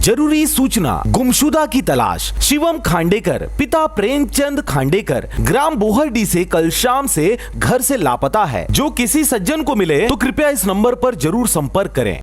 जरूरी सूचना, गुमशुदा की तलाश। शिवम खांडेकर पिता प्रेमचंद खांडेकर ग्राम बोहरडी से कल शाम से घर से लापता है। जो किसी सज्जन को मिले तो कृपया इस नंबर पर जरूर संपर्क करें।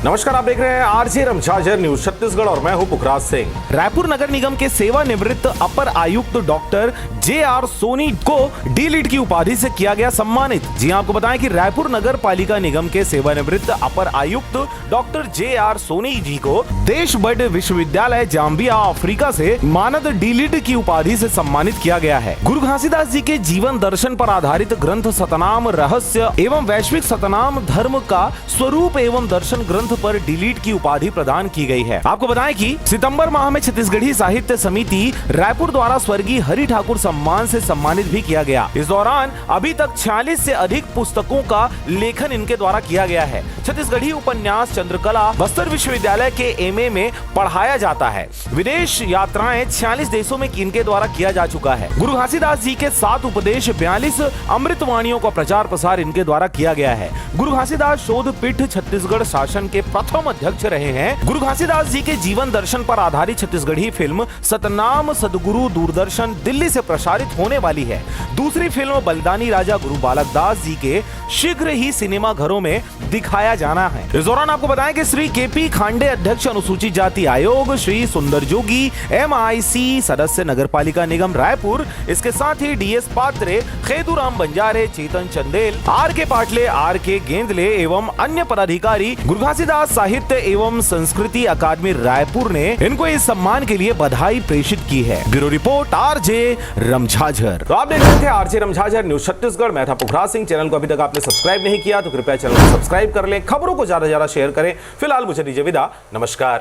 नमस्कार, आप देख रहे हैं आरजे रमझाझर न्यूज छत्तीसगढ़ और मैं हूं पुखराज सिंह। रायपुर नगर निगम के सेवानिवृत्त अपर आयुक्त डॉक्टर जे.आर. सोनी को डी.लिट की उपाधि से किया गया सम्मानित। जी आपको बताएं कि रायपुर नगर पालिका निगम के सेवानिवृत्त अपर आयुक्त डॉक्टर जे.आर. सोनी जी को देश बर्ड विश्वविद्यालय जाम्बिया अफ्रीका से मानद डी.लिट की उपाधि से सम्मानित किया गया है। गुरु घासीदास जी के जीवन दर्शन पर आधारित ग्रंथ सतनाम रहस्य एवं वैश्विक सतनाम धर्म का स्वरूप एवं दर्शन ग्रंथ पर डी.लिट की उपाधि प्रदान की गई है। आपको बताएं कि सितंबर माह में छत्तीसगढ़ी साहित्य समिति रायपुर द्वारा स्वर्गीय हरि ठाकुर सम्मान से सम्मानित भी किया गया। इस दौरान अभी तक 46 से अधिक पुस्तकों का लेखन इनके द्वारा किया गया है। छत्तीसगढ़ी उपन्यास चंद्रकला बस्तर विश्वविद्यालय के एमए में पढ़ाया जाता है। विदेश यात्राएं 46 देशों में इनके द्वारा किया जा चुका है। गुरु घासीदास जी के 7 उपदेश 42 अमृतवाणियों का प्रचार प्रसार इनके द्वारा किया गया है। गुरु घासीदास शोध पीठ छत्तीसगढ़ शासन के प्रथम अध्यक्ष रहे हैं। गुरु घासीदास जी के जीवन दर्शन पर आधारित छत्तीसगढ़ी फिल्म सतनाम सदगुरु दूरदर्शन दिल्ली से प्रसारित होने वाली है। दूसरी फिल्म बलिदानी राजा गुरु बालक दास जी के शीघ्र ही सिनेमा घरों में दिखाया जाना है। इस दौरान आपको बताएं कि श्री के.पी. खांडे अध्यक्ष अनुसूचित जाति आयोग, श्री सुंदर जोगी MIC सदस्य नगर पालिका निगम रायपुर, इसके साथ ही DS पात्रे, खेदूराम बंजारे, चेतन चंदेल, R.K. पाटले, R.K. गेंदले एवं अन्य पदाधिकारी गुरु घासीदास साहित्य एवं संस्कृति अकादमी रायपुर ने इनको इस सम्मान के लिए बधाई प्रेषित की है। Bureau report RJ Ramjhajhar. तो आप देख रहे थे आरजे रमझाझर न्यूज छत्तीसगढ़। मैं था पुखराज सिंह। चैनल को अभी तक आपने सब्सक्राइब नहीं किया तो कृपया चैनल को सब्सक्राइब कर लें। खबरों को ज्यादा से ज्यादा शेयर करें। फिलहाल मुझे दीजिए विदा। नमस्कार।